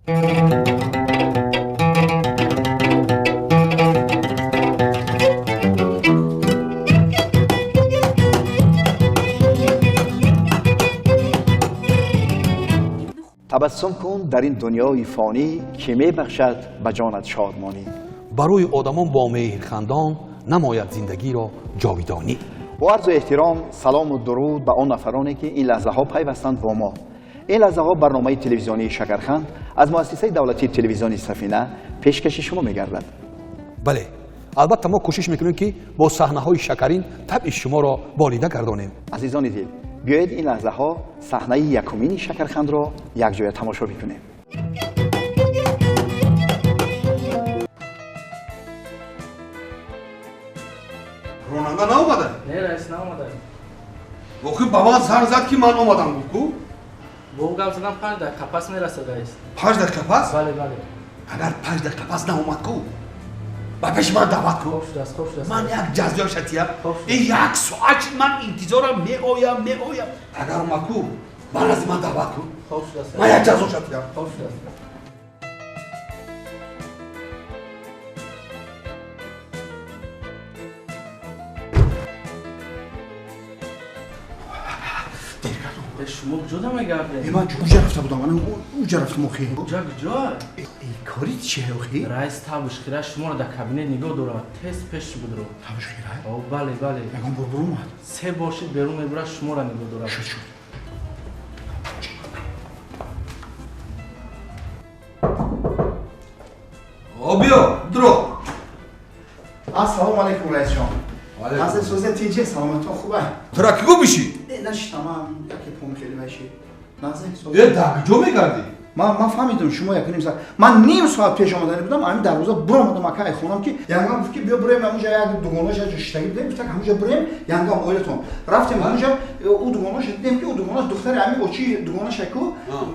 تبسم کن در این دنیای فانی که می بخشد به جانت شادمانی. برای آدمان با مهرخندان نماید زندگی را جاودانی. با عرض احترام سلام و درود به آن نفرانی که این لحظه ها پیوستند با ما. این لحظه ها برنامه تلویزیونی شکرخند از مؤسسه دولتی تلویزیونی سفینه پیشکش شما می‌گردد. بله، البته ما کوشش میکنیم که با صحنه‌های شکرین طبع شما را بالیده گردانیم. عزیزان دل، بیایید این لحظه ها صحنه یکمین شکرخند را یک جای تماشا بکنیم. روننده نامده؟ نه رئیس نامده. وقتی بابا سر زد که من آمدم بود کو؟ با او گپ زدم 5 دقیقه پس میرسه رئیس. 5 دقیقه پس؟ بله بله. اگر 5 دقیقه پس نامد کو با پیش من دعوت کو. خوب شده است خوب شده است. من یک جزیره شتیم این یک ساعت من انتظارم میآیم. اگر اومد کو من از من دعوت کو. خوب شده است. من یک جزیره شتیم. خوب شده است. شما کجا میگردید؟ من اونجا رفته بودم. من اونجا رفتم اخی. کجا؟ این کاری چیه اخی؟ رئیس تابش خیره شما را در کابینه نگاه داره. تست پیش بود رو. تابش خیره؟ او بله بله. یکم برو اومد. 3 باشید بیرون میبره شما را نگاه داره. شد. بیا درو. السلام علیکم رئیس جان. از سوزن تیجی سلامتون خوبه؟ ترکی بشی؟ نشتم یکی پوم خیلی بشی. نازه یه دکجو میگردی؟ من فهمیدم شما یک نیم ساعت من نیم ساعت پیش آمدن بودم همین در روزا برآمدم اکای خونم که یانگام گفت که بیا بریم اونجا یک دوگانش جشتگی بدیم گفتم همونجا بریم یانگام اویلتون رفتیم اونجا او دوگانش دیدیم که او دوگانش دختر همین اوچی دوگانش کو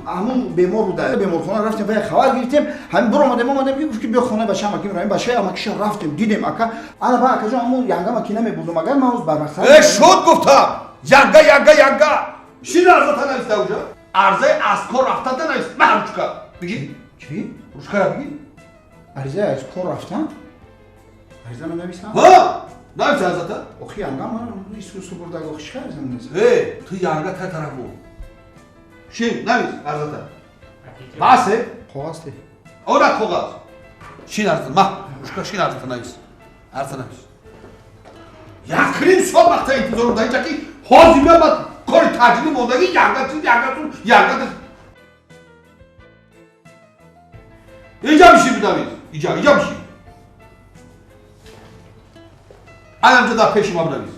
همون بیمار بود بیمارخانه رفتیم و خبر گرفتیم همین برآمدیم که گفت که بیا خونه بچه‌م که میریم بچه امکش رفتیم دیدیم اکا انا با اکا جان همون یانگام کی نمیبودم مگر من از برمختار شد گفتم یانگا شی لازم نیست اونجا عرضه از کار رفتن نیست محروچکا بگی چی؟ روشکا بگی عرضه از کار رفتن؟ عرضه من نمیستم؟ ها نمیشه ازتا؟ اخی انگام من نیست سو برده گوخش کردم نیست تو یانگا تا طرف بود شی نمیست ازتا باسه خواسته اونا کاغذ شی ارزن ما روشکا شی ارزتا نیست ارزتا نیست یکرین سال وقتا انتظار داری که حاضی میاد کاری تجربه موندگی یانگا اینجا میشی بدوید اینجا میشی الان در پیش ما بدوید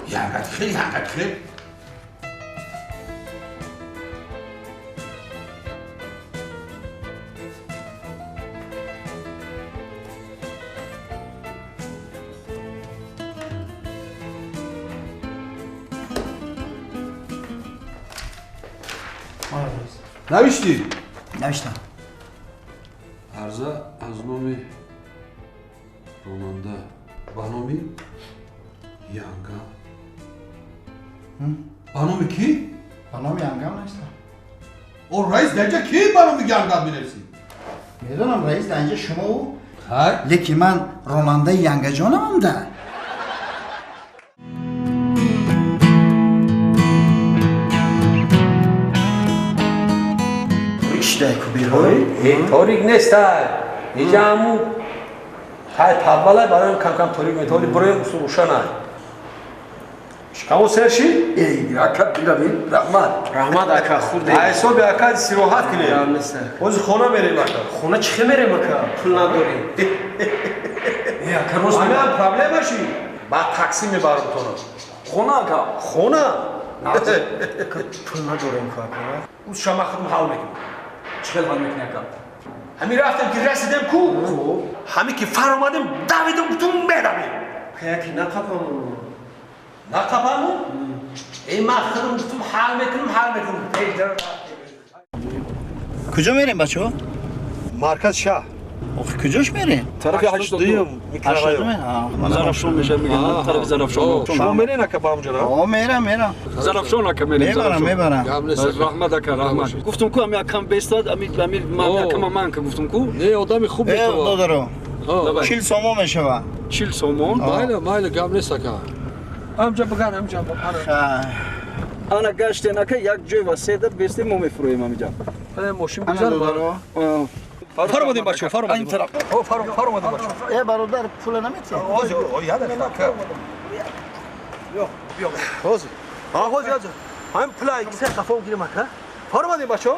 یانگا خیلی نوشتی؟ نوشتم عرضه از نام روننده با نام یانگا با نام کی؟ با نام یانگام نیستم او رئیس دنجا کی با نام یانگا مینویسی؟ میدونم رئیس دنجا شما او های؟ لیکن من روننده یانگا جانم هم ده تاریک نیست اینجا همون های پاوله برای کم تاریک میتوانی برای روشن شکمو سرشی؟ ای اکا بیروی رحمت اکا خود دیگه ایسا بی اکا سیروحت کنیم اوز خونه میریم اکا خونه چخه میریم اکا پول نداریم. ای اکا روز همه هم پرابلم هاشی بعد تاکسی میبرم تونم خونه اکا خونه پول نداریم که اکا. اوز شما خودم حال میکنم چخه حال میکنی اکا؟ همی رفتم که رسیدم کو همی که فر اومدم دویدم تو بدویم که نقبم نقبمو؟ این من خودم گفتم حال میکنم کجا میریم بچه ها؟ مرکز شهر آخه کجاش میرین؟ طرف 82 من زرافشان میشه میگن طرف زرافشان شما میرین اکا با اونجا آه میرم زرافشان اکا میرین میبرم رحمت اکا رحمت گفتم کو هم یکم بیستاد امیر من یکم من که گفتم کو نه آدم خوبی تو دادارو 40 سومو میشه 40 سومون مایل گام نیست که همجا بگن همجا انا گشت نکه یک جای وسیده بیستی ما میفرویم همجا ماشین بگذار دادارو فرمودیم بچه فرمودیم فرمودیم بچه ای برادر پول نمیتی آغاز یاد هم پلای کسی خفاو گیریم که فرمودیم بچه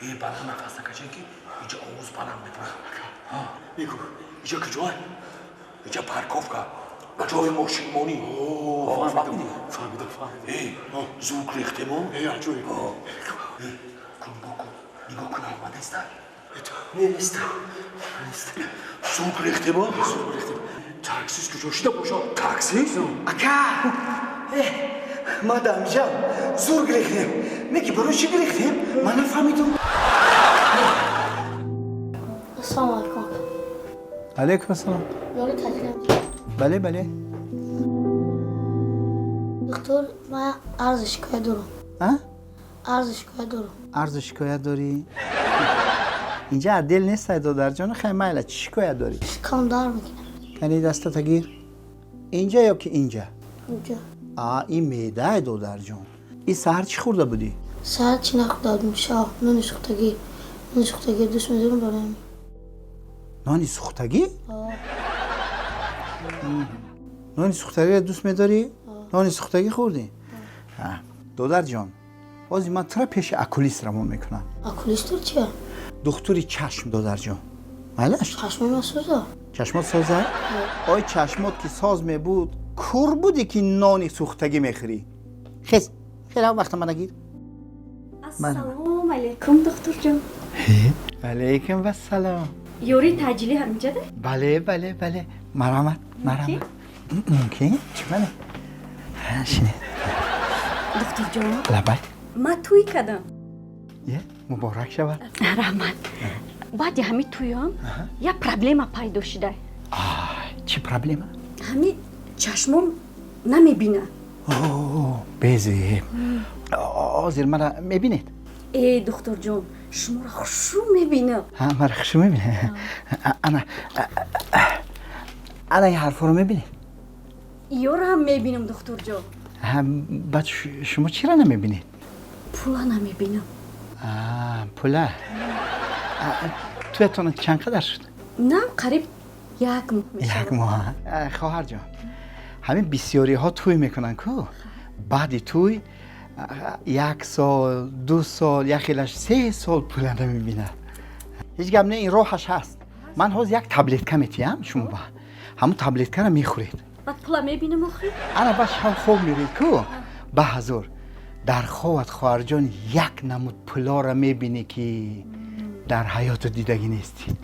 ای بالا نفس نکشی که اینجا آواز بلند میکنه میگو اینجا کجاه؟ اینجا پارکوفکا جای ماشین مانی فهمیدم ای زوگ ریختیم ای عجوی کن نگاه کن آمده است نیست زوگ ریختیم تاکسیس کجا شده باشا تاکسیس؟ اکا مادام جان زور گرفتیم میگی برو چی گرفتیم من نفهمیدم السلام علیکم علیکم السلام یاری تعطیلم بله دکتر من عرض شکایت دارم عرض شکایت دارم عرض شکایت داری؟ اینجا عدل نیست دادر جان خیلی مایل چی شکایت داری؟ شکم دار میکنم یعنی دستت گیر اینجا یا که اینجا؟ اینجا این میده دادر جان این سهر چی خورده بودی؟ سهر چی نخورده بودم شاه نان سوختگی دوست میدارم برایم نانی سوختگی؟ نانی سوختگی دوست میداری؟ نانی سوختگی خوردی؟ دادر جان بازی من ترا پیش اکولیست رمون میکنم اکولیست چیه؟ دکتری چشم دادر جان مالش؟ چشم من سوزه چشمات سازه؟ آی چشمات که ساز می بود کور بودی که نانی سوختگی میخوری خیلی وقت من نگیر السلام علیکم دکتر جان علیکم و سلام یوری تاجیلی همینجا ده؟ بله مرحمت ممکن؟ چی منه؟ شینه دکتر جان لبای ما توی کردم یه مبارک شود رحمت بعد همین تویام یه پرابلم پیدا شده چی پرابلمه؟ همین چشمم نمیبینه بزی آزیر مرا میبینید؟ ای دکتر جان شما را خوشو میبینه مرا خوشو میبینه انا این حرفا رو میبینید؟ یور هم میبینم دکتر جان بعد شما چرا نمیبینید؟ پولا نمیبینم پولا تویتون چند قدر شد؟ نه قریب یک ماه خواهر جان همین بسیاری ها توی میکنن که بعدی توی 1 سال 2 سال یا خیلیش 3 سال پول نمیبینه هیچ گم نه این راهش هست من حاضر یک تبلت میتیم شما با همون تبلت رو میخورید بعد پولا میبینم آخه انا باش هم خوب میرید که به حضور در خوابت خواهر جان یک نمود پولا رو میبینی که در حیات دیدگی نیستی